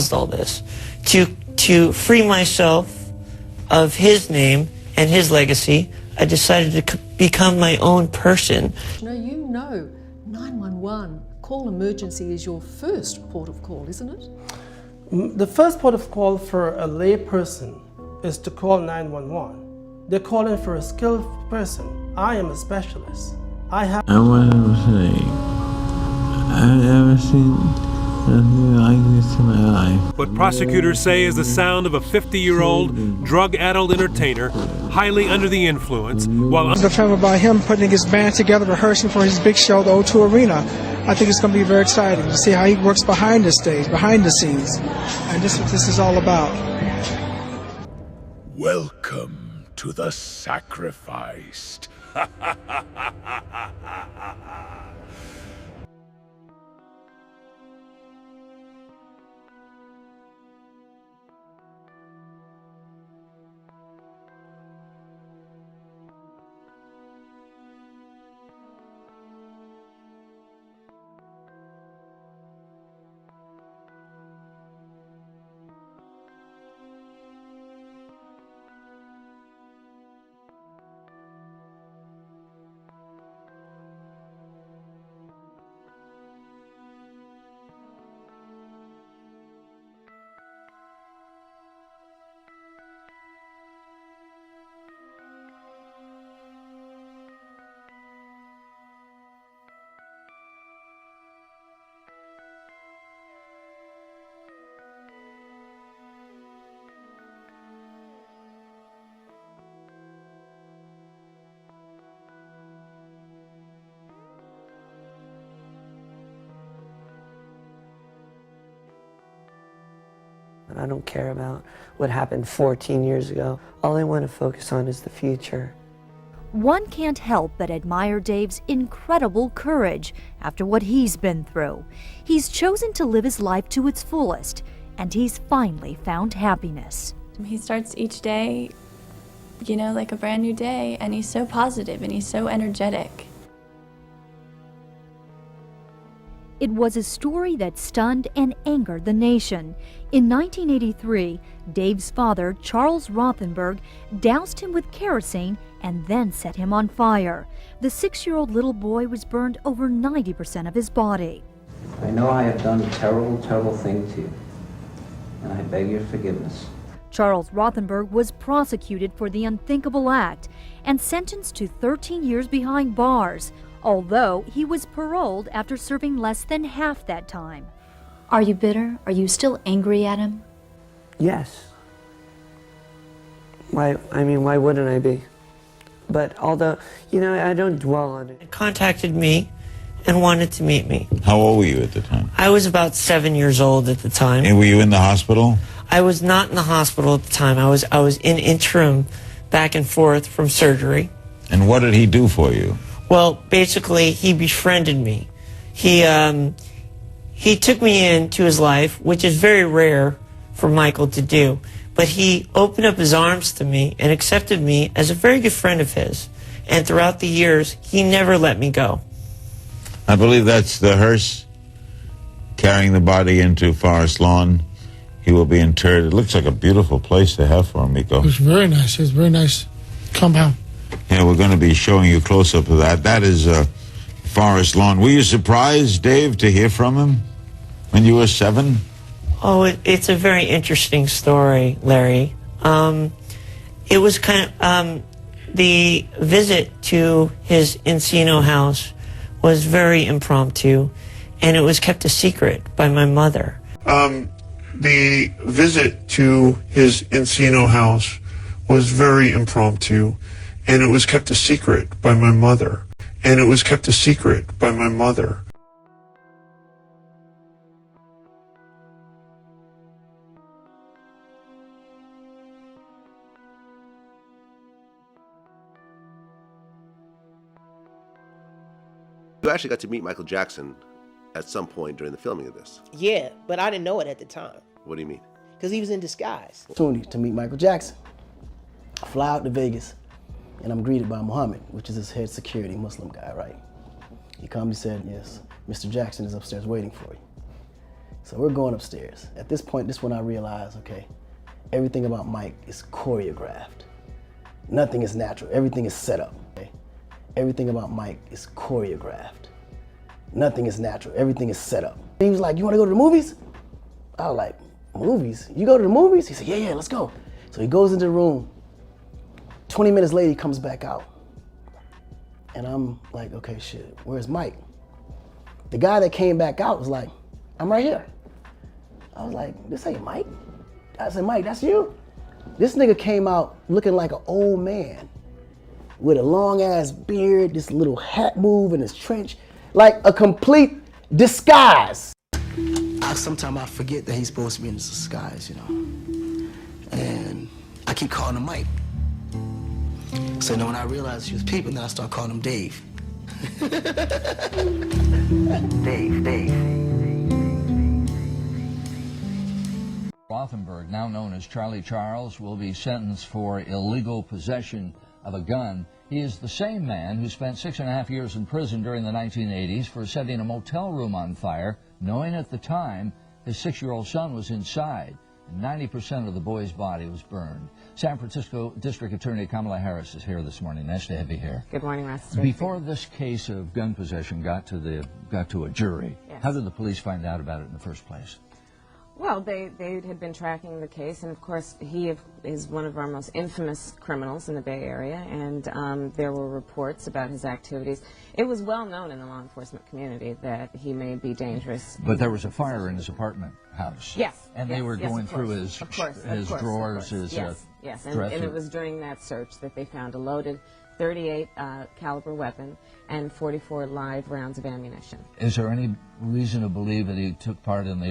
caused all this. To free myself of his name and his legacy, I decided to become my own person. You know 911, call emergency is your first port of call, isn't it? The first port of call for a lay person is to call 911. They're calling for a skilled person. I am a specialist. I want to say, I've never seen nothing like this in my life. What prosecutors say is the sound of a 50-year-old drug-addled entertainer, highly under the influence, while... The film about him putting his band together, rehearsing for his big show, the O2 Arena. I think it's going to be very exciting to see how he works behind the stage, behind the scenes. And this is what this is all about. Welcome to the sacrificed. I don't care about what happened 14 years ago. All I want to focus on is the future. One can't help but admire Dave's incredible courage after what he's been through. He's chosen to live his life to its fullest, and he's finally found happiness. He starts each day, like a brand new day, and he's so positive and he's so energetic. It was a story that stunned and angered the nation. In 1983, Dave's father, Charles Rothenberg, doused him with kerosene and then set him on fire. The 6-year-old little boy was burned over 90% of his body. I know I have done a terrible, terrible thing to you, and I beg your forgiveness. Charles Rothenberg was prosecuted for the unthinkable act and sentenced to 13 years behind bars, although he was paroled after serving less than half that time. Are you bitter? Are you still angry at him? Yes. Why wouldn't I be? But although, I don't dwell on it. He contacted me and wanted to meet me. How old were you at the time? I was about 7 years old at the time. And were you in the hospital? I was not in the hospital at the time. I was in interim back and forth from surgery. And what did he do for you? Well, basically, he befriended me. He took me into his life, which is very rare for Michael to do. But he opened up his arms to me and accepted me as a very good friend of his. And throughout the years, he never let me go. I believe that's the hearse carrying the body into Forest Lawn. He will be interred. It looks like a beautiful place to have for him, Micheal. It was very nice. It was a very nice compound. Yeah, we're going to be showing you a close-up of that. That is Forest Lawn. Were you surprised, Dave, to hear from him when you were 7? Oh, it's a very interesting story, Larry. It was kind of, the visit to his Encino house was very impromptu, and it was kept a secret by my mother. The visit to his Encino house was very impromptu, and it was kept a secret by my mother. And it was kept a secret by my mother. You actually got to meet Michael Jackson at some point during the filming of this. Yeah, but I didn't know it at the time. What do you mean? Because he was in disguise. Opportunity to meet Michael Jackson. I fly out to Vegas, and I'm greeted by Muhammad, which is his head security Muslim guy, right? He calmly said, yes, Mr. Jackson is upstairs waiting for you. So we're going upstairs. At this point, this is when I realized, okay, everything about Mike is choreographed. Nothing is natural, everything is set up. Okay? Everything about Mike is choreographed. Nothing is natural, everything is set up. He was like, you wanna go to the movies? I was like, movies? You go to the movies? He said, yeah, let's go. So he goes into the room. 20 minutes later, he comes back out. And I'm like, okay, shit, where's Mike? The guy that came back out was like, I'm right here. I was like, this ain't Mike. I said, Mike, that's you? This nigga came out looking like an old man with a long ass beard, this little hat move in his trench, like a complete disguise. Sometimes I forget that he's supposed to be in this disguise, you know? And I keep calling him Mike. So then when I realized he was peeping, then I start calling him Dave. Dave. Rothenberg, now known as Charlie Charles, will be sentenced for illegal possession of a gun. He is the same man who spent 6.5 years in prison during the 1980s for setting a motel room on fire, knowing at the time his 6-year-old son was inside. 90% of the boy's body was burned. San Francisco District Attorney Kamala Harris is here this morning. Nice to have you here. Good morning, Russ. Before this case of gun possession got to a jury, yes. How did the police find out about it in the first place? Well, they had been tracking the case, and of course he is one of our most infamous criminals in the Bay Area, and there were reports about his activities. It was well known in the law enforcement community that he may be dangerous. But there was a fire in his apartment house. Yes. And they were going through his drawers, his yes, and it was during that search that they found a loaded .38 caliber weapon and 44 live rounds of ammunition. Is there any reason to believe that he took part in the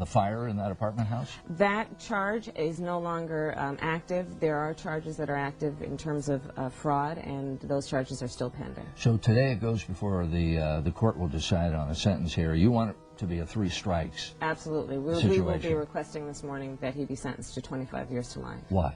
fire in that apartment house? That charge is no longer active. There are charges that are active in terms of fraud, and those charges are still pending. So today it goes before the court will decide on a sentence here. You want it to be a 3 strikes Absolutely. We will be requesting this morning that he be sentenced to 25 years to life. Why?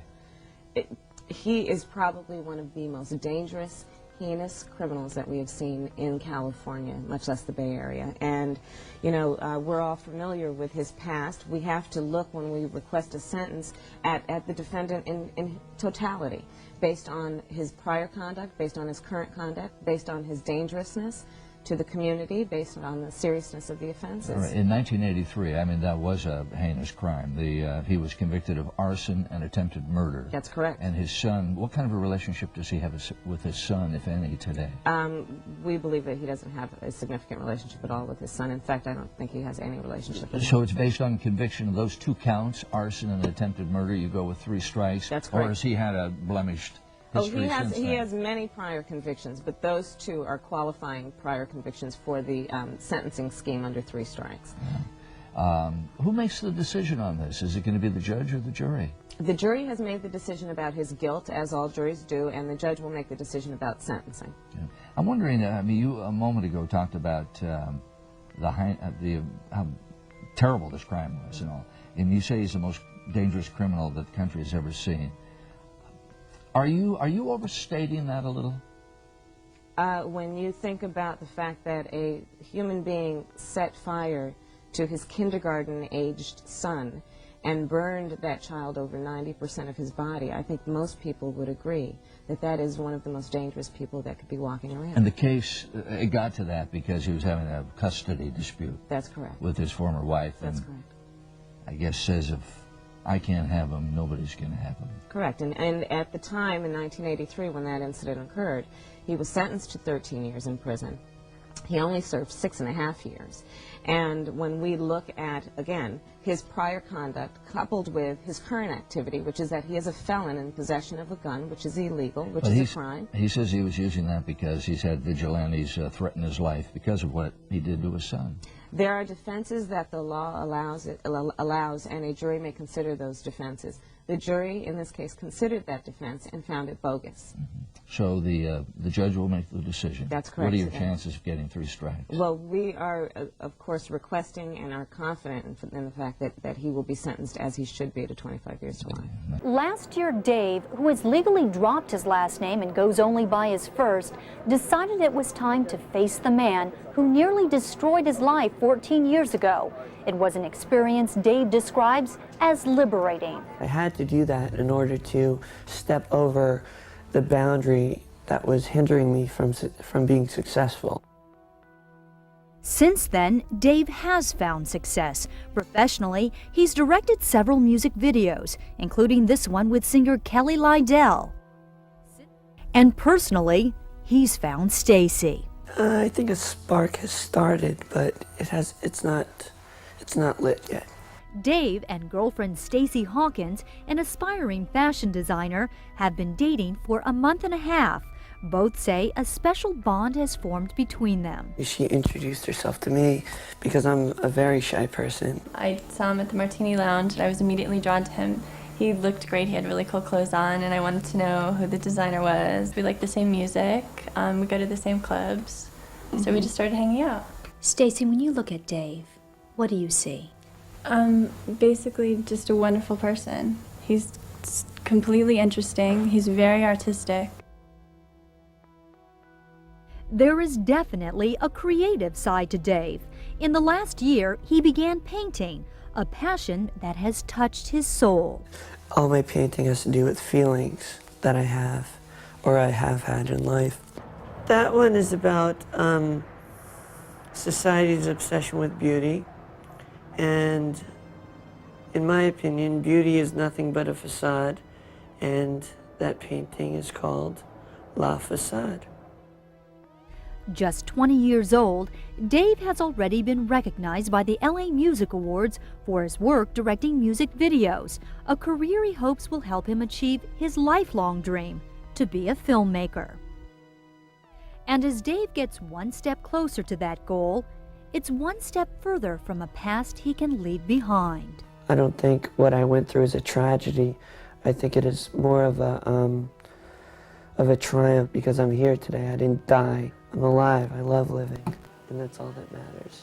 He is probably one of the most dangerous, heinous criminals that we have seen in California, much less the Bay Area. And, you know, we're all familiar with his past. We have to look, when we request a sentence, at the defendant in totality, based on his prior conduct, based on his current conduct, based on his dangerousness to the community, based on the seriousness of the offenses. In 1983, I mean, that was a heinous crime. He was convicted of arson and attempted murder. That's correct. And his son, what kind of a relationship does he have with his son, if any, today? We believe that he doesn't have a significant relationship at all with his son. In fact, I don't think he has any relationship with him. So it's based on conviction of those 2 counts, arson and attempted murder, you go with 3 strikes? That's correct. Or has he had a blemished history since then? He has many prior convictions, but those 2 are qualifying prior convictions for the sentencing scheme under 3 strikes. Who makes the decision on this? Is it going to be the judge or the jury? The jury has made the decision about his guilt, as all juries do, and the judge will make the decision about sentencing. Yeah. I'm wondering, I mean, you a moment ago talked about how terrible this crime was and all, and you say he's the most dangerous criminal that the country has ever seen. Are you overstating that a little? When you think about the fact that a human being set fire to his kindergarten-aged son and burned that child over 90% of his body, I think most people would agree that that is one of the most dangerous people that could be walking around. And the case, it got to that because he was having a custody dispute. That's correct. With his former wife. That's and correct. I guess says if I can't have him, nobody's going to have him. Correct. And at the time, in 1983, when that incident occurred, he was sentenced to 13 years in prison. He only served 6.5 years. And when we look at, again, his prior conduct coupled with his current activity, which is that he is a felon in possession of a gun, which is illegal, which is a crime. He says he was using that because he's had vigilantes threaten his life because of what he did to his son. There are defenses that the law allows, and a jury may consider those defenses. The jury, in this case, considered that defense and found it bogus. Mm-hmm. So the judge will make the decision. That's correct. What are your chances of getting 3 strikes? Well, we are, of course, requesting and are confident in the fact that he will be sentenced as he should be to 25 years to life. Last year, Dave, who has legally dropped his last name and goes only by his first, decided it was time to face the man who nearly destroyed his life 14 years ago. It was an experience Dave describes as liberating. I had to do that in order to step over the boundary that was hindering me from being successful. Since then, Dave has found success. Professionally, he's directed several music videos, including this one with singer Kelly Lydell. And personally, he's found Stacy. I think a spark has started, but it's not lit yet. Dave and girlfriend Stacy Hawkins, an aspiring fashion designer, have been dating for a month and a half. Both say a special bond has formed between them. She introduced herself to me because I'm a very shy person. I saw him at the Martini Lounge and I was immediately drawn to him. He looked great, he had really cool clothes on, and I wanted to know who the designer was. We like the same music, we go to the same clubs, so we just started hanging out. Stacy, when you look at Dave, what do you see? Basically just a wonderful person. He's completely interesting, he's very artistic. There is definitely a creative side to Dave. In the last year, he began painting, a passion that has touched his soul. All my painting has to do with feelings that I have, or I have had in life. That one is about society's obsession with beauty. And in my opinion, beauty is nothing but a facade. And that painting is called La Facade. Just 20 years old, Dave has already been recognized by the LA Music Awards for his work directing music videos, a career he hopes will help him achieve his lifelong dream, to be a filmmaker. And as Dave gets one step closer to that goal, it's one step further from a past he can leave behind. I don't think what I went through is a tragedy. I think it is more of a triumph because I'm here today. I didn't die. I'm alive. I love living, and that's all that matters.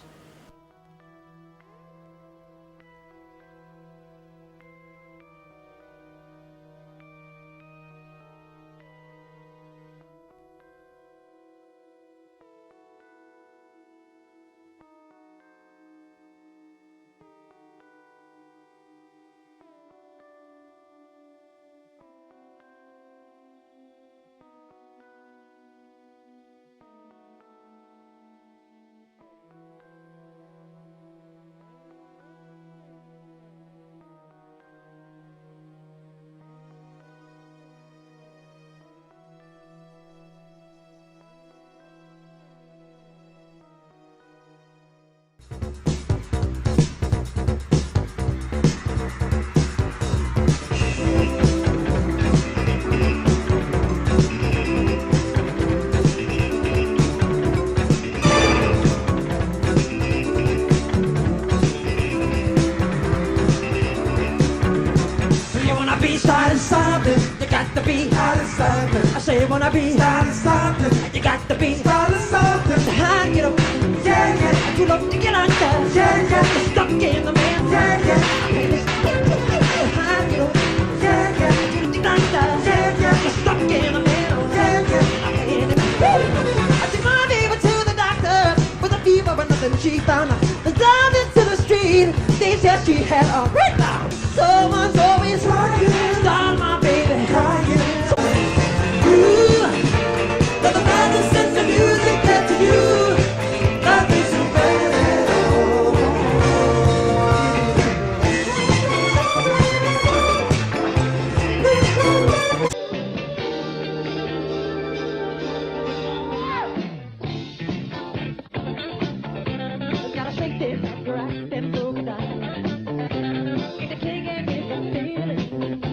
say wanna be starting something. You got to be starting something. So high, get up. Yeah, yeah. Too low to get under. Yeah, yeah. You're stuck in the man. Yeah, yeah. So high, get up. Yeah, yeah. Too low to get under. Yeah, yeah. You're stuck in the man. Yeah, yeah. I took my neighbor to the doctor with a fever but nothing she found. Down into the street, they said she had a breakdown. Someone's always crying. Start my baby crying. But the magic sense of music get to you. Nothing so gotta shake this, you're acting so good. Get the king and get the feeling.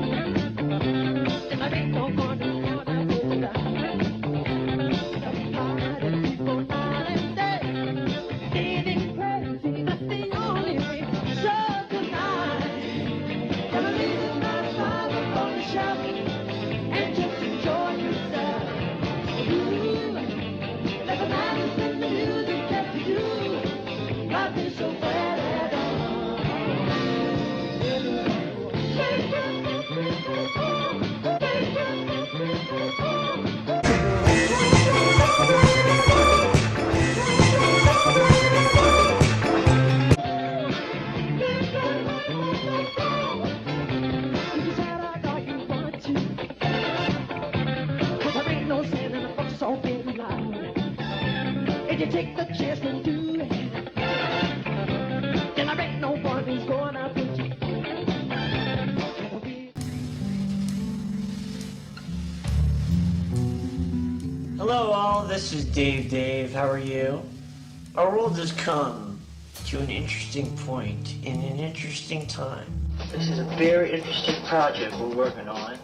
you take the chance to do it. And I bet no boy's going out with you. Hello all, this is Dave. How are you? Our world has come to an interesting point in an interesting time. This is a very interesting project we're working on. I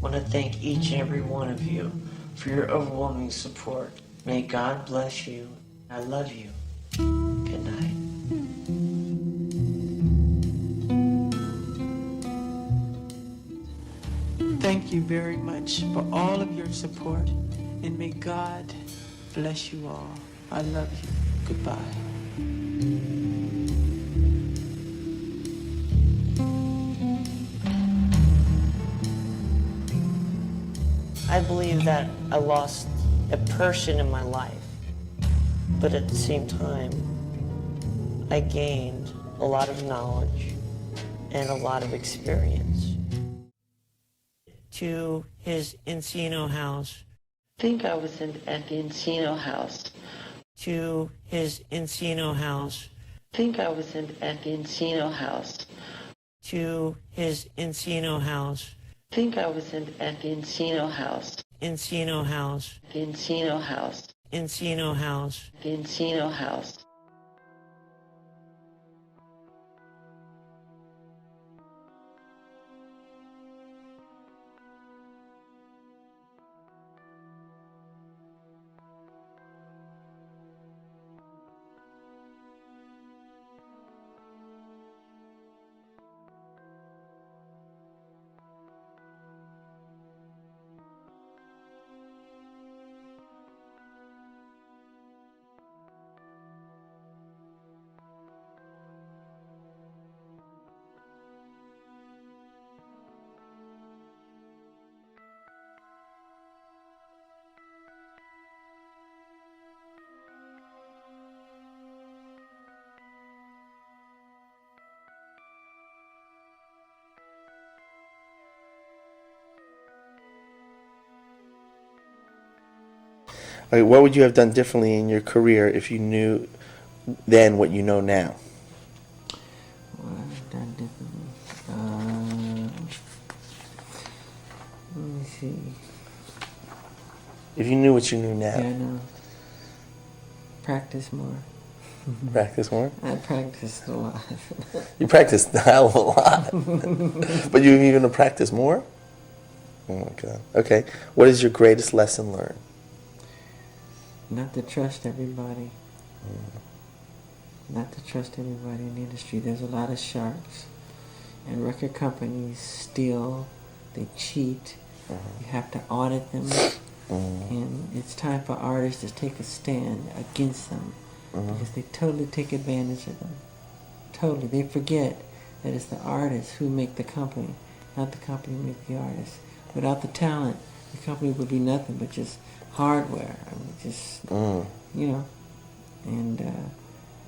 want to thank each and every one of you for your overwhelming support. May God bless you. I love you. Good night. Thank you very much for all of your support, and may God bless you all. I love you. Goodbye. I believe that I lost a person in my life, but at the same time, I gained a lot of knowledge and a lot of experience. To his Encino house. I think I was at the Encino house. To his Encino house. I think I was at the Encino house. To his Encino house. I think I was at the Encino house. Encino house. The Encino house. Encino house. The Encino house. What would you have done differently in your career if you knew then what you know now? What I've done differently? Let me see. If you knew what you knew now. Yeah, I know. Practice more. Practice more? I practiced a lot. You practiced a hell of a lot. But you're going to practice more? Oh my God. Okay. What is your greatest lesson learned? Not to trust everybody. Not to trust everybody in the industry. There's a lot of sharks. And record companies steal, they cheat. You have to audit them. And it's time for artists to take a stand against them. Because they totally take advantage of them. Totally. They forget that it's the artists who make the company, not the company who make the artists. Without the talent, the company would be nothing but just hardware. I mean, just, you know. And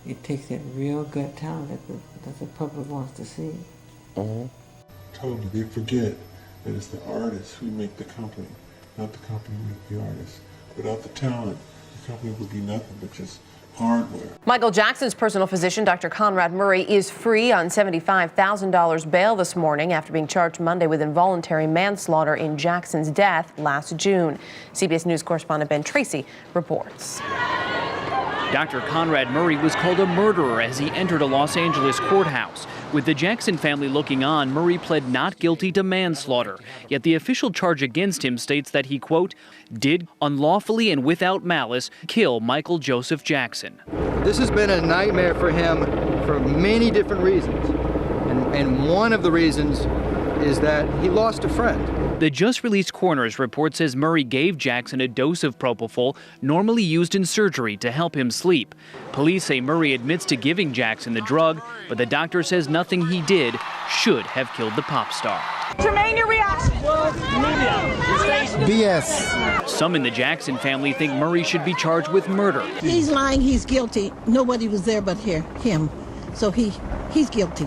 it takes that real good talent that the public wants to see. Totally. They forget that it's the artists who make the company, not the company who make the artists. Without the talent, the company would be nothing but just hardware. Michael Jackson's personal physician, Dr. Conrad Murray, is free on $75,000 bail this morning after being charged Monday with involuntary manslaughter in Jackson's death last June. CBS News correspondent Ben Tracy reports. Dr. Conrad Murray was called a murderer as he entered a Los Angeles courthouse. With the Jackson family looking on, Murray pled not guilty to manslaughter. Yet the official charge against him states that he, quote, did unlawfully and without malice kill Michael Joseph Jackson. This has been a nightmare for him for many different reasons. And one of the reasons is that he lost a friend. The just-released coroner's report says Murray gave Jackson a dose of propofol normally used in surgery to help him sleep. Police say Murray admits to giving Jackson the drug, but the doctor says nothing he did should have killed the pop star. Jermaine, your reaction? BS. Some in the Jackson family think Murray should be charged with murder. He's lying, he's guilty. Nobody was there but him. So he's guilty.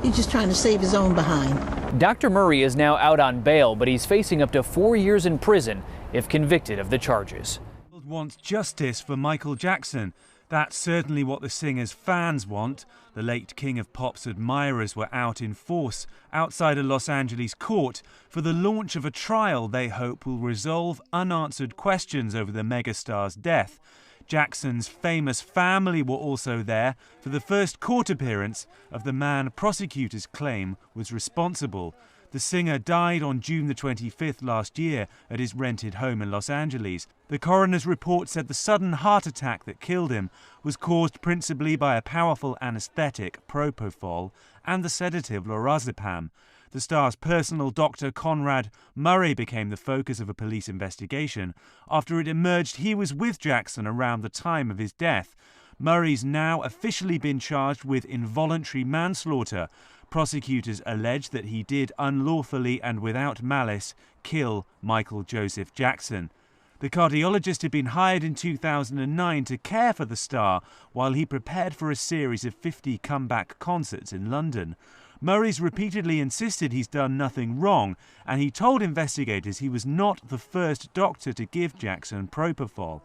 He's just trying to save his own behind. Dr. Murray is now out on bail, but he's facing up to 4 years in prison if convicted of the charges. wants justice for Michael Jackson. That's certainly what the singer's fans want. The late King of Pop's admirers were out in force outside a Los Angeles court for the launch of a trial they hope will resolve unanswered questions over the megastar's death. Jackson's famous family were also there for the first court appearance of the man prosecutors claim was responsible. The singer died on June the 25th last year at his rented home in Los Angeles. The coroner's report said the sudden heart attack that killed him was caused principally by a powerful anesthetic, propofol, and the sedative lorazepam. The star's personal doctor, Conrad Murray, became the focus of a police investigation after it emerged he was with Jackson around the time of his death. Murray's now officially been charged with involuntary manslaughter. Prosecutors allege that he did unlawfully and without malice kill Michael Joseph Jackson. The cardiologist had been hired in 2009 to care for the star while he prepared for a series of 50 comeback concerts in London. Murray's repeatedly insisted he's done nothing wrong, and he told investigators he was not the first doctor to give Jackson propofol.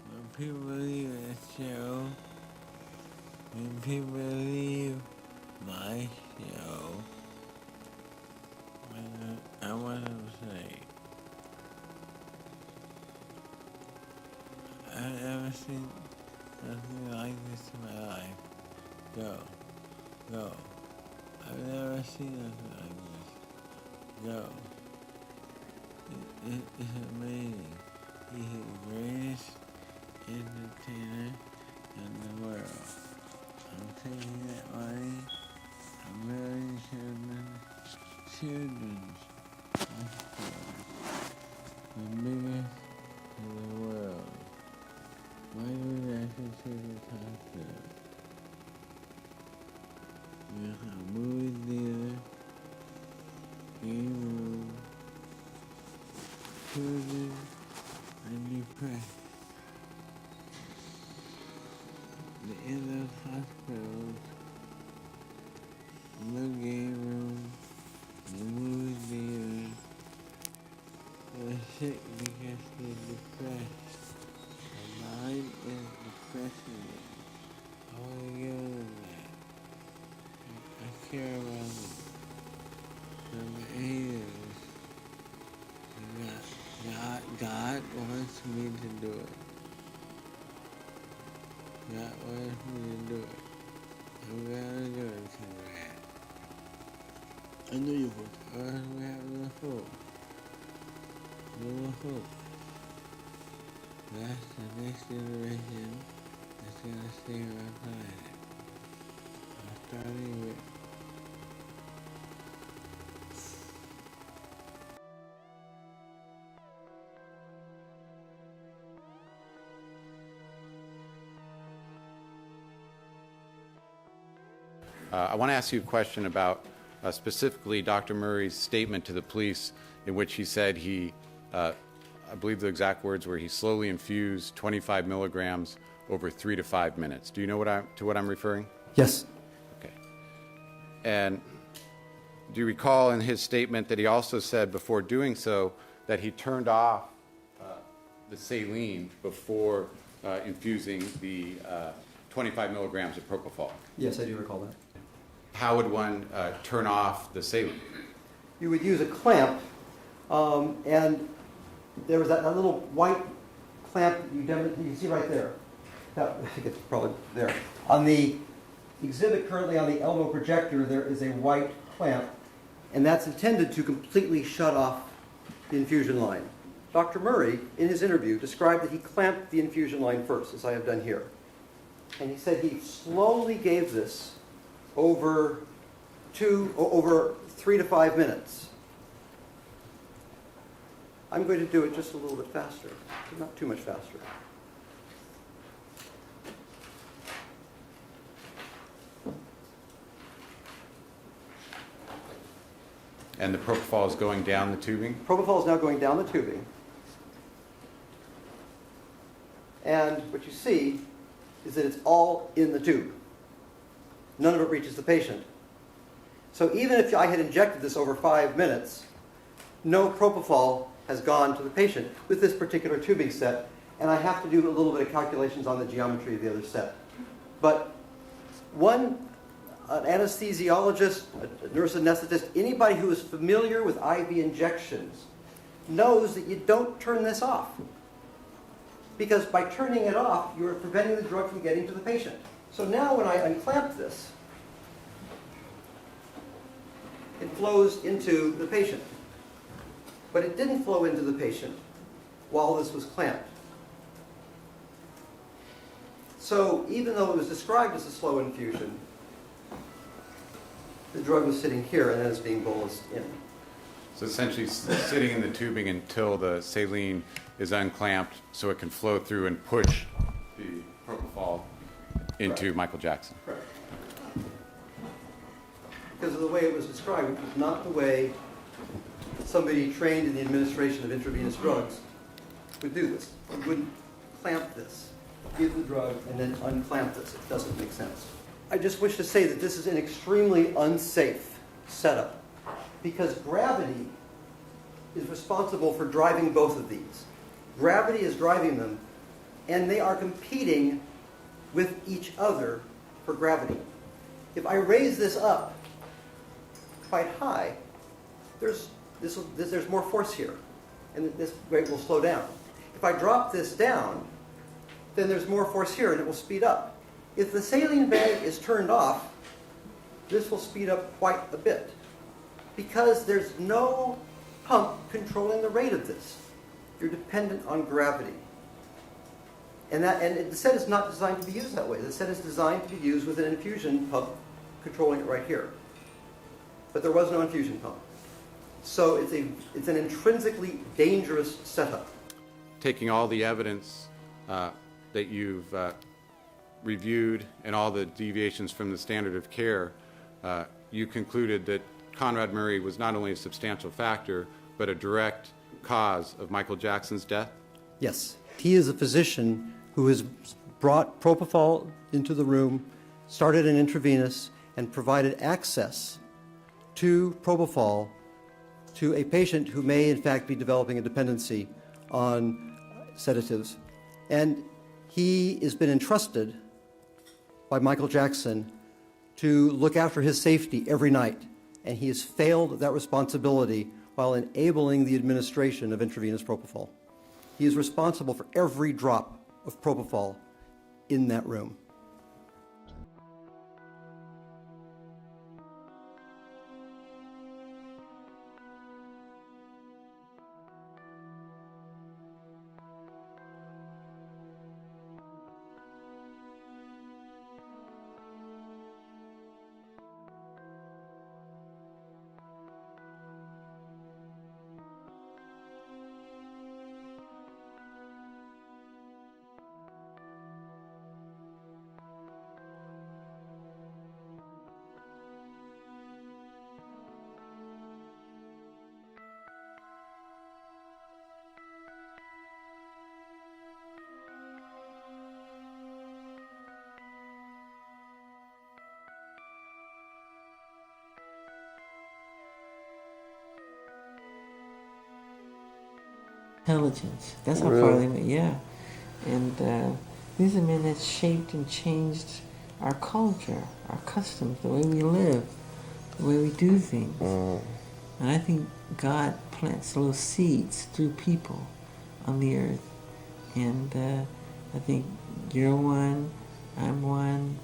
When people leave that show, when people leave my show, I want to say, I've never seen nothing like this in my life. Go. I've never seen nothing like this. Go. It's amazing. He's the greatest entertainer in the world. I'm taking that money. I'm building children's hospitals. The biggest in the world. Why do we have to children's hospital? We have a movie theater, game room, children are depressed. In those hospitals, no game room, no movie theater, they're sick because they're depressed. The mind is depressing them. I want to give them that. I care about them. Number 8 is God wants me to do it. God wants me to do it. I'm gonna do it, Conrad. I know you would. Or else we have no hope. No hope. That's the next generation that's gonna save our planet. I'm starting with I want to ask you a question about specifically Dr. Murray's statement to the police in which he said he, I believe the exact words were, he slowly infused 25 milligrams over 3 to 5 minutes. Do you know what I'm referring? Yes. Okay. And do you recall in his statement that he also said before doing so that he turned off the saline before infusing the 25 milligrams of propofol? Yes, I do recall that. How would one turn off the saline? You would use a clamp, and there was that little white clamp you can see right there. I think it's probably there. On the exhibit currently on the elbow projector, there is a white clamp, and that's intended to completely shut off the infusion line. Dr. Murray, in his interview, described that he clamped the infusion line first, as I have done here. And he said he slowly gave this over 3 to 5 minutes. I'm going to do it just a little bit faster, not too much faster. And the propofol is going down the tubing? Propofol is now going down the tubing. And what you see is that it's all in the tube. none of it reaches the patient. So even if I had injected this over 5 minutes, no propofol has gone to the patient with this particular tubing set, and I have to do a little bit of calculations on the geometry of the other set. But an anesthesiologist, a nurse anesthetist, anybody who is familiar with IV injections knows that you don't turn this off. Because by turning it off, you're preventing the drug from getting to the patient. So now when I unclamp this, it flows into the patient. But it didn't flow into the patient while this was clamped. So even though it was described as a slow infusion, the drug was sitting here and then it's being bolused in. So essentially sitting in the tubing until the saline is unclamped so it can flow through and push the propofol into Michael Jackson. Correct. Because of the way it was described, which was not the way somebody trained in the administration of intravenous drugs would do this. You wouldn't clamp this, give the drug, and then unclamp this. It doesn't make sense. I just wish to say that this is an extremely unsafe setup because gravity is responsible for driving both of these. Gravity is driving them, and they are competing with each other for gravity. If I raise this up quite high, there's more force here, and this rate will slow down. If I drop this down, then there's more force here, and it will speed up. If the saline bag is turned off, this will speed up quite a bit, because there's no pump controlling the rate of this. You're dependent on gravity. And the set is not designed to be used that way. The set is designed to be used with an infusion pump controlling it right here. But there was no infusion pump. So it's an intrinsically dangerous setup. Taking all the evidence that you've reviewed and all the deviations from the standard of care, you concluded that Conrad Murray was not only a substantial factor, but a direct cause of Michael Jackson's death? Yes. He is a physician who has brought propofol into the room, started an intravenous, and provided access to propofol to a patient who may in fact be developing a dependency on sedatives. And he has been entrusted by Michael Jackson to look after his safety every night. And he has failed that responsibility while enabling the administration of intravenous propofol. He is responsible for every drop of propofol in that room. Intelligence. That's how far they went, yeah. And these are men that shaped and changed our culture, our customs, the way we live, the way we do things. And I think God plants little seeds through people on the earth. And I think you're one, I'm one,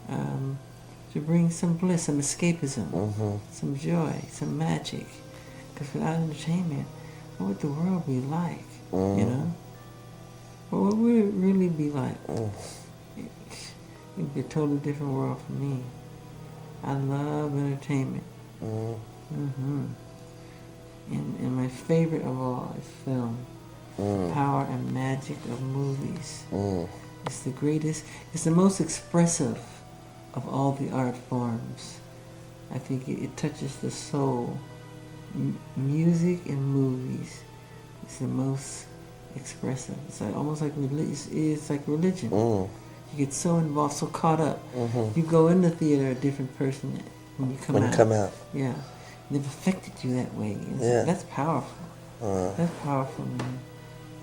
to bring some bliss, some escapism, some joy, some magic. Because without entertainment, what would the world be like, you know? What would it really be like? It would be a totally different world for me. I love entertainment. And my favorite of all is film. The power and magic of movies. It's the greatest, it's the most expressive of all the art forms. I think it touches the soul. Music and movies is the most expressive. It's like, almost like it's like religion. You get so involved, so caught up. You go in the theater a different person when you come out. Yeah. They've affected you that way. That's powerful. That's powerful, man.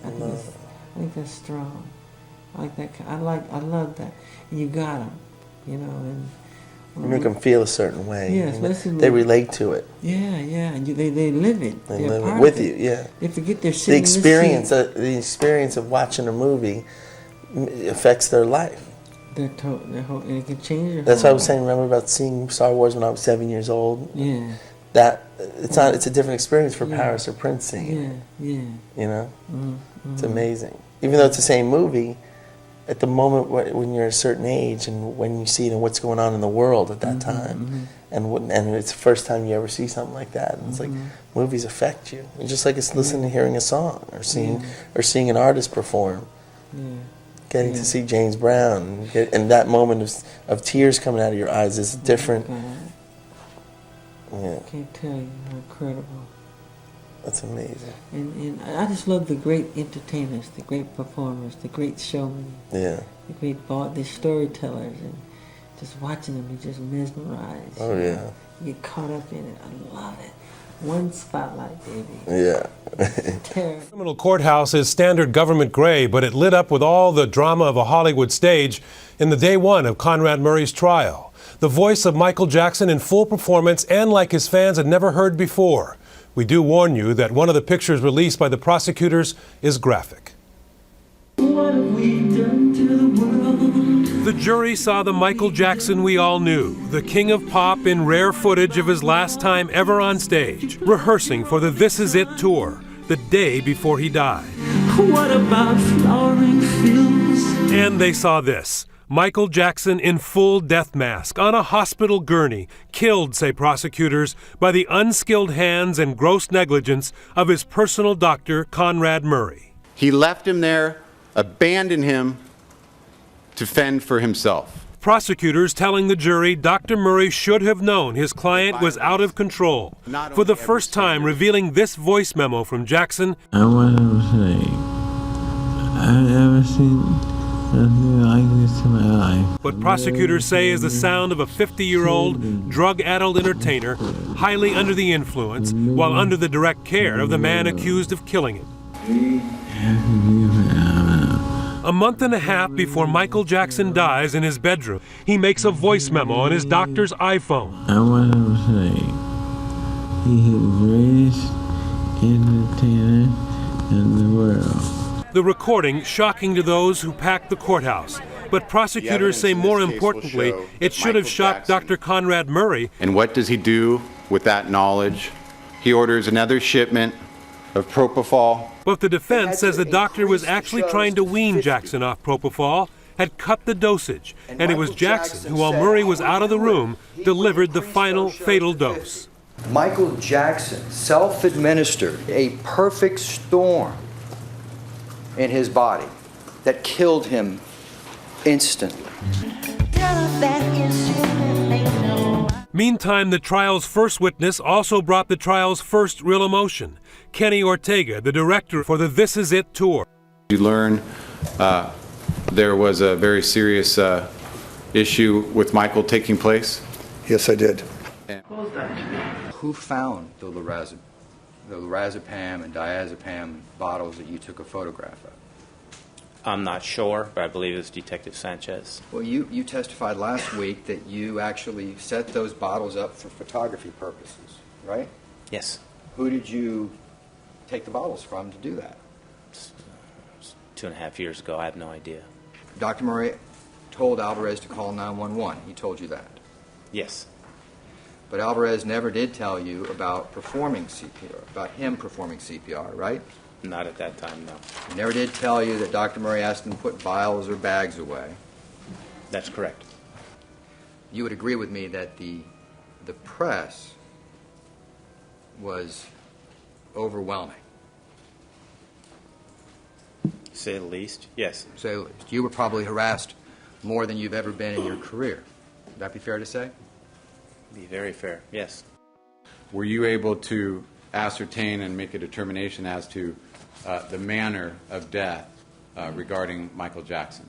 I think that's strong. I like that. I love that. And you got them, you know. And you make them feel a certain way. Yeah, especially they relate to it. Yeah, and they live it. They live it with you. Yeah. They forget their the experience of watching a movie affects their life. Their whole, and it can change your. That's what I was saying. Remember about seeing Star Wars when I was 7 years old? Yeah. That it's not. It's a different experience for Paris or Prince seeing it. Yeah. You know, it's amazing. Even though it's the same movie, at the moment when you're a certain age and when you see it and what's going on in the world at that time, and it's the first time you ever see something like that, and it's like movies affect you. It's just like it's listening to hearing a song or seeing an artist perform. Getting to see James Brown and that moment of tears coming out of your eyes is different. I can't tell you how incredible. That's amazing. And I just love the great entertainers, the great performers, the great showmen. Yeah. The storytellers, and just watching them, you just mesmerized. Oh yeah. You get caught up in it. I love it. One spotlight, baby. Yeah. Terrible. Criminal courthouse is standard government gray, but it lit up with all the drama of a Hollywood stage in the day one of Conrad Murray's trial. The voice of Michael Jackson in full performance and like his fans had never heard before. We do warn you that one of the pictures released by the prosecutors is graphic. What have we done to the world? The jury saw the Michael Jackson we all knew, the king of pop, in rare footage of his last time ever on stage, rehearsing for the This Is It tour, the day before he died. What about flowering fields? And they saw this. Michael Jackson in full death mask on a hospital gurney, killed, say prosecutors, by the unskilled hands and gross negligence of his personal doctor, Conrad Murray. He left him there, abandoned him to fend for himself. Prosecutors telling the jury Dr. Murray should have known his client was out of control. For the first time revealing this voice memo from Jackson. I want to say, I've never seen nothing like this in my life. What prosecutors say is the sound of a 50-year-old, drug-addled entertainer, highly under the influence, while under the direct care of the man accused of killing him. A month and a half before Michael Jackson dies in his bedroom, he makes a voice memo on his doctor's iPhone. I want to say, he's the greatest entertainer in the world. The recording shocking to those who packed the courthouse. But prosecutors say more importantly, it should have shocked Dr. Conrad Murray. And what does he do with that knowledge? He orders another shipment of propofol. But the defense says the doctor was actually trying to wean Jackson off propofol, had cut the dosage, and it was Jackson who, while Murray was out of the room, delivered the final fatal dose. Michael Jackson self-administered a perfect storm in his body that killed him instantly. Meantime, the trial's first witness also brought the trial's first real emotion. Kenny Ortega, the director for the This Is It tour. You learn there was a very serious issue with Michael taking place? Yes, I did. Who found the lorazepam and diazepam bottles that you took a photograph of? I'm not sure, but I believe it was Detective Sanchez. Well, you testified last week that you actually set those bottles up for photography purposes, right? Yes. Who did you take the bottles from to do that? 2.5 years ago. I have no idea. Dr. Murray told Alvarez to call 911. He told you that? Yes. But Alvarez never did tell you about performing CPR, about him performing CPR, right? Not at that time, no. He never did tell you that Dr. Murray asked him to put vials or bags away. That's correct. You would agree with me that the press was overwhelming. Say the least, yes. Say the least. You were probably harassed more than you've ever been in your career. Would that be fair to say? Be very fair, yes. Were you able to ascertain and make a determination as to the manner of death regarding Michael Jackson?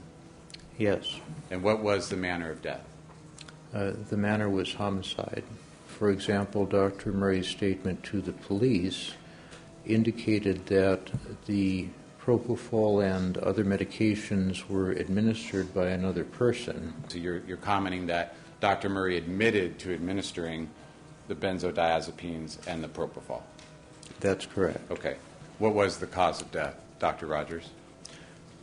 Yes. And what was the manner of death? The manner was homicide. For example, Dr. Murray's statement to the police indicated that the propofol and other medications were administered by another person. So you're commenting that Dr. Murray admitted to administering the benzodiazepines and the propofol? That's correct. Okay. What was the cause of death, Dr. Rogers?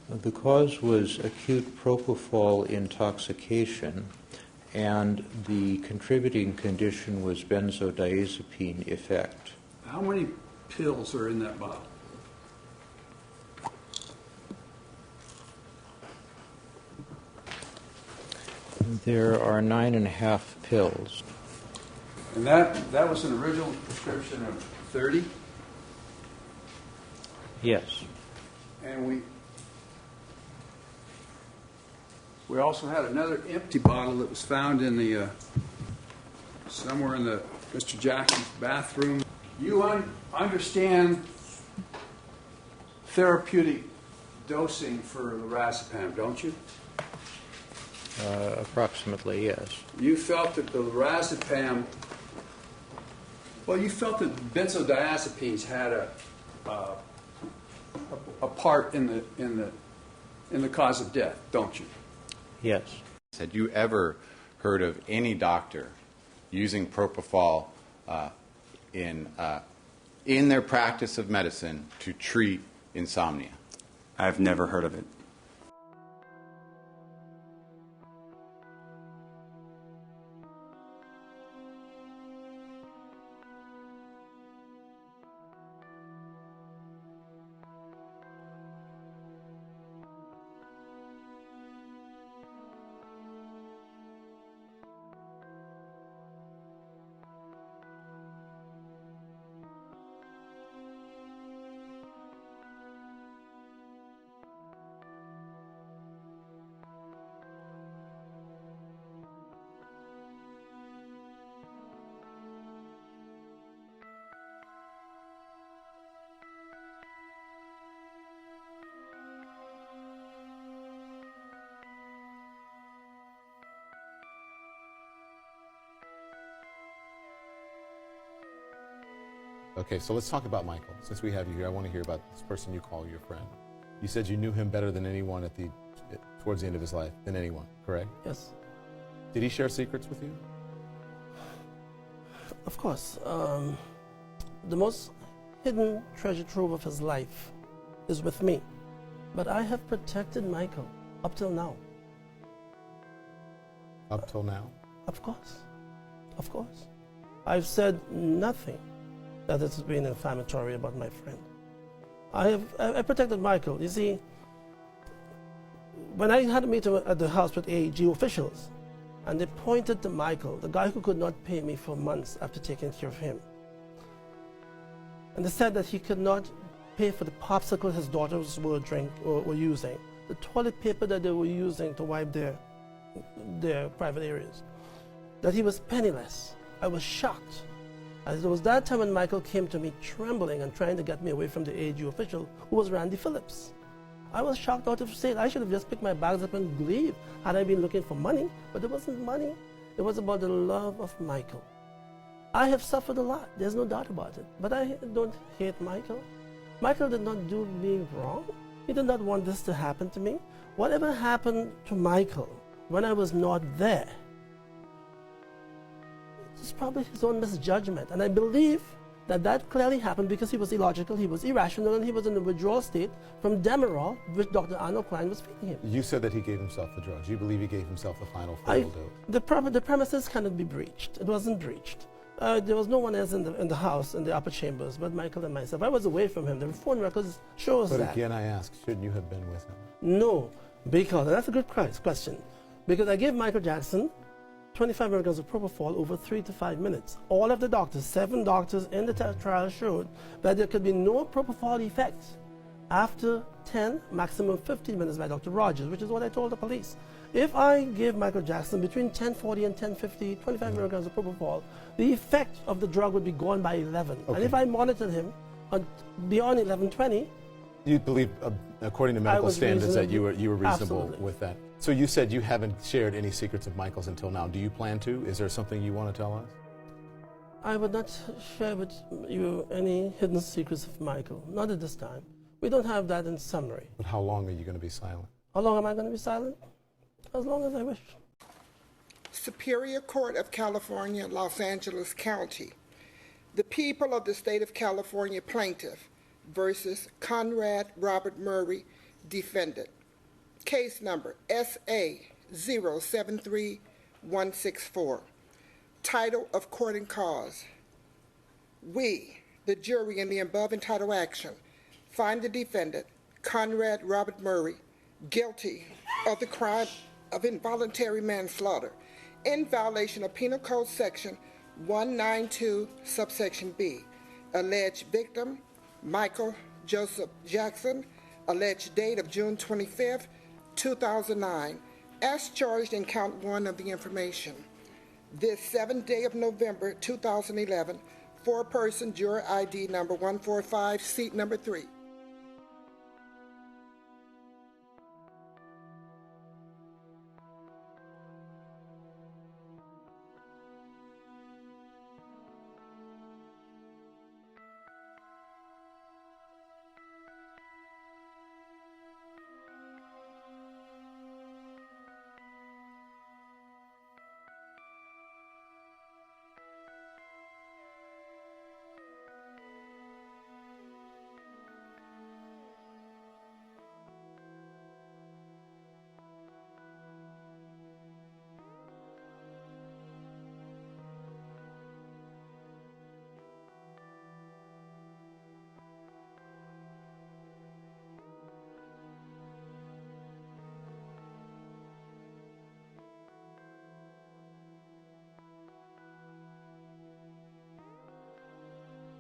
The cause was acute propofol intoxication, and the contributing condition was benzodiazepine effect. How many pills are in that bottle? There are 9.5 pills. And that was an original prescription of 30? Yes. And we also had another empty bottle that was found in the somewhere in the Mr. Jackson's bathroom. You understand therapeutic dosing for lorazepam, don't you? Approximately, yes. You felt that the lorazepam, well, you felt that benzodiazepines had a part in the cause of death, don't you? Yes. Had you ever heard of any doctor using propofol in their practice of medicine to treat insomnia? I've never heard of it. Okay, so let's talk about Michael. Since we have you here, I want to hear about this person you call your friend. You said you knew him better than anyone towards the end of his life, than anyone, correct? Yes. Did he share secrets with you? Of course. The most hidden treasure trove of his life is with me. But I have protected Michael up till now. Up till now? Of course. Of course. I've said nothing that has been inflammatory about my friend. I protected Michael. You see, when I had a meeting at the house with AG officials, and they pointed to Michael, the guy who could not pay me for months after taking care of him. And they said that he could not pay for the popsicle his daughters were using, the toilet paper that they were using to wipe their private areas, that he was penniless. I was shocked. And it was that time when Michael came to me trembling and trying to get me away from the AG official, who was Randy Phillips. I was shocked out of state. I should have just picked my bags up and leave had I been looking for money, but it wasn't money. It was about the love of Michael. I have suffered a lot, there's no doubt about it, but I don't hate Michael. Michael did not do me wrong. He did not want this to happen to me. Whatever happened to Michael when I was not there, it's probably his own misjudgment. And I believe that clearly happened because he was illogical, he was irrational, and he was in a withdrawal state from Demerol, which Dr. Arnold Klein was feeding him. You said that he gave himself the drugs. You believe he gave himself the final fatal dose? The premises cannot be breached. It wasn't breached. There was no one else in the house, in the upper chambers, but Michael and myself. I was away from him. The phone records shows that. But again, I ask, shouldn't you have been with him? No, because, and that's a good question, because I gave Michael Jackson 25 milligrams of propofol over 3 to 5 minutes. All of the doctors, 7 doctors in the trial showed that there could be no propofol effect after 10, maximum 15 minutes by Dr. Rogers, which is what I told the police. If I give Michael Jackson between 1040 and 1050, 25 milligrams of propofol, the effect of the drug would be gone by 11. Okay. And if I monitored him beyond 11:20, you believe, according to medical standards, that you were reasonable Absolutely. with that? So you said you haven't shared any secrets of Michael's until now. Do you plan to? Is there something you want to tell us? I would not share with you any hidden secrets of Michael, not at this time. We don't have that in summary. But how long are you going to be silent? How long am I going to be silent? As long as I wish. Superior Court of California, Los Angeles County. The people of the state of California plaintiff versus Conrad Robert Murray, defendant. Case number SA073164. Title of court and cause. We, the jury in the above entitled action, find the defendant, Conrad Robert Murray, guilty of the crime of involuntary manslaughter in violation of Penal Code Section 192, subsection B. Alleged victim, Michael Joseph Jackson, alleged date of June 25th, 2009, as charged in count 1 of the information. This 7th day of November 2011, four-person juror ID number 145, seat number 3.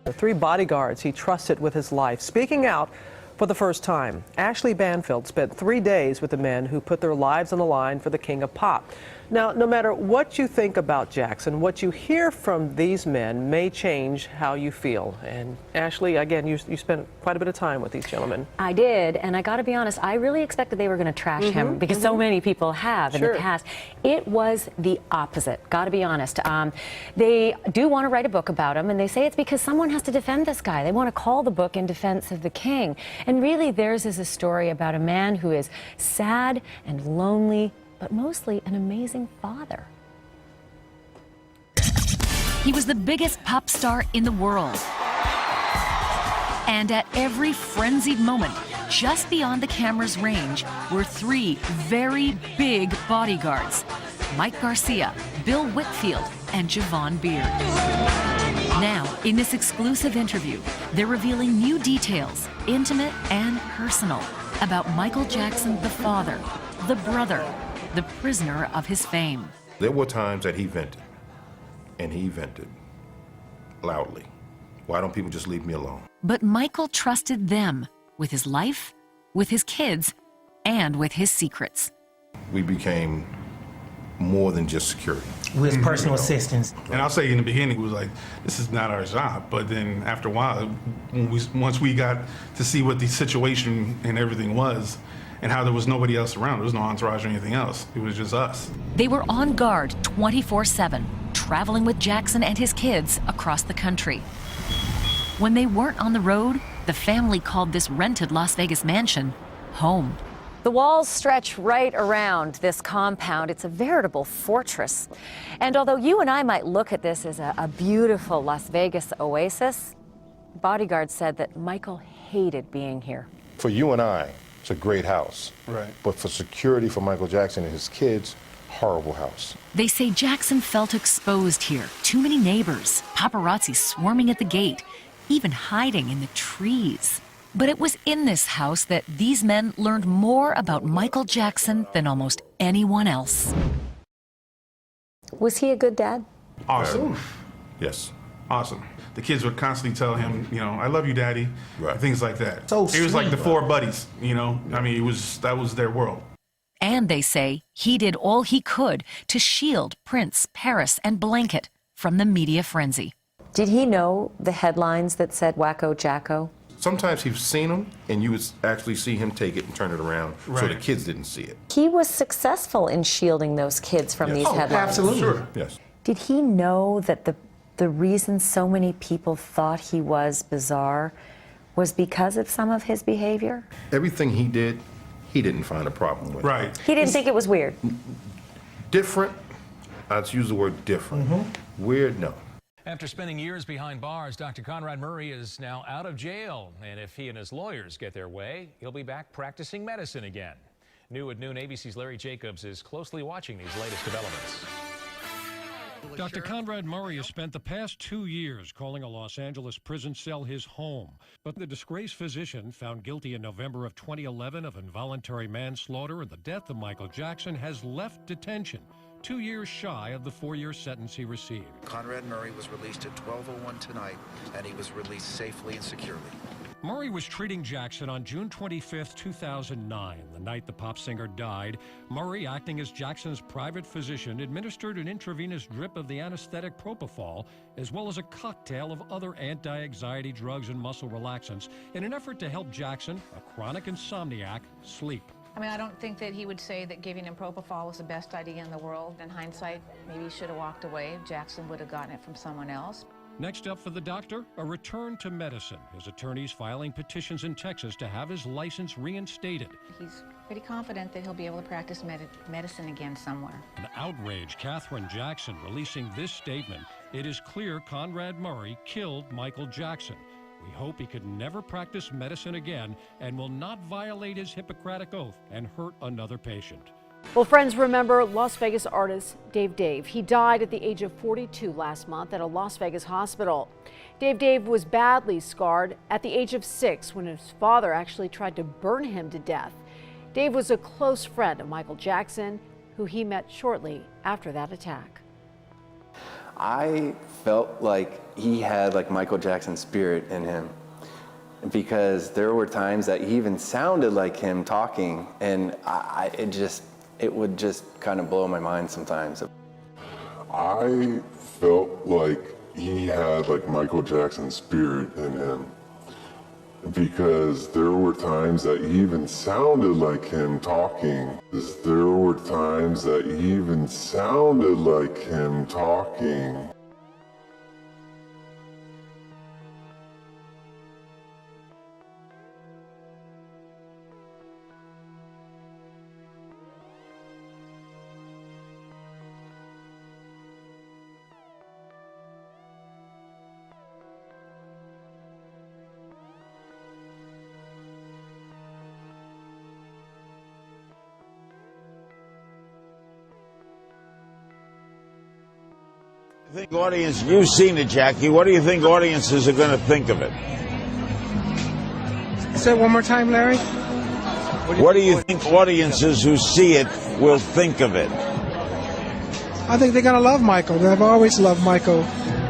The 3 bodyguards he trusted with his life speaking out for the first time. Ashley Banfield spent 3 days with the men who put their lives on the line for the king of pop. Now, no matter what you think about Jackson, what you hear from these men may change how you feel. And Ashley, again, you spent quite a bit of time with these gentlemen. I did, and I got to be honest, I really expected they were going to trash him because so many people have in the past. It was the opposite, got to be honest. They do want to write a book about him, and they say it's because someone has to defend this guy. They want to call the book In Defense of the King. And really, theirs is a story about a man who is sad and lonely, but mostly an amazing father. He was the biggest pop star in the world. And at every frenzied moment, just beyond the camera's range, were 3 very big bodyguards: Mike Garcia, Bill Whitfield, and Javon Beard. Now, in this exclusive interview, they're revealing new details, intimate and personal, about Michael Jackson, the father, the brother, the prisoner of his fame. There were times that he vented, and he vented loudly. Why don't people just leave me alone? But Michael trusted them with his life, with his kids, and with his secrets. We became more than just security. With personal assistance. And I'll say in the beginning, it was like, this is not our job. But then after a while, once we got to see what the situation and everything was, and how there was nobody else around, there was no entourage or anything else, it was just us. They were on guard 24/7, traveling with Jackson and his kids across the country. When they weren't on the road, the family called this rented Las Vegas mansion home. The walls stretch right around this compound. It's a veritable fortress. And although you and I might look at this as a beautiful Las Vegas oasis, bodyguards said that Michael hated being here. For you and I, it's a great house. Right. But for security for Michael Jackson and his kids, horrible house. They say Jackson felt exposed here. Too many neighbors, paparazzi swarming at the gate, even hiding in the trees. But it was in this house that these men learned more about Michael Jackson than almost anyone else. Was he a good dad? Awesome. Yes. Awesome. The kids would constantly tell him, you know, I love you, Daddy, right. Things like that. So it was like the sweet. 4 buddies, you know. I mean, that was their world. And they say he did all he could to shield Prince, Paris, and Blanket from the media frenzy. Did he know the headlines that said Wacko Jacko? sometimes he's seen them, and you would actually see him take it and turn it around so the kids didn't see it. He was successful in shielding those kids from these headlines. Absolutely. Sure. Yes. Did he know that the reason so many people thought he was bizarre was because of some of his behavior? Everything he did, he didn't find a problem with. Right. He didn't think it was weird. Different, I'd use the word different. Weird, no. After spending years behind bars, Dr. Conrad Murray is now out of jail. And if he and his lawyers get their way, he'll be back practicing medicine again. New at noon, ABC's Larry Jacobs is closely watching these latest developments. Dr. Conrad Murray has spent the past 2 years calling a Los Angeles prison cell his home. But the disgraced physician, found guilty in November of 2011 of involuntary manslaughter and the death of Michael Jackson, has left detention, 2 years shy of the 4-year sentence he received. Conrad Murray was released at 12:01 tonight, and he was released safely and securely. Murray was treating Jackson on June 25, 2009, the night the pop singer died. Murray, acting as Jackson's private physician, administered an intravenous drip of the anesthetic propofol, as well as a cocktail of other anti-anxiety drugs and muscle relaxants in an effort to help Jackson, a chronic insomniac, sleep. I mean, I don't think that he would say that giving him propofol was the best idea in the world. In hindsight, maybe he should have walked away. Jackson would have gotten it from someone else. Next up for the doctor, a return to medicine. His attorneys filing petitions in Texas to have his license reinstated. He's pretty confident that he'll be able to practice medicine again somewhere. An outrage, Katherine Jackson releasing this statement. It is clear Conrad Murray killed Michael Jackson. We hope he could never practice medicine again and will not violate his Hippocratic oath and hurt another patient. Well, friends, remember Las Vegas artist Dave. He died at the age of 42 last month at a Las Vegas hospital. Dave was badly scarred at the age of 6 when his father actually tried to burn him to death. Dave was a close friend of Michael Jackson, who he met shortly after that attack. I felt like he had like Michael Jackson's spirit in him, because there were times that he even sounded like him talking, and it would just kind of blow my mind sometimes. I felt like he had like Michael Jackson's spirit in him, because there were times that he even sounded like him talking. There were times that he even sounded like him talking. I think audience, you've seen it, Jackie. What do you think audiences are going to think of it? Say it one more time, Larry. What do you think audiences who see it will think of it? I think they're going to love Michael. They've always loved Michael.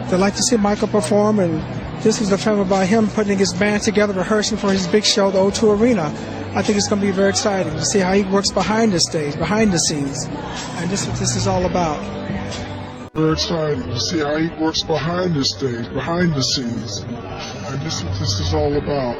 They like to see Michael perform, and this is the film about him putting his band together, rehearsing for his big show, the O2 Arena. I think it's going to be very exciting to see how he works behind the stage, behind the scenes. And this is what this is all about. Very excited to see how he works behind the stage, behind the scenes. And this is what this is all about.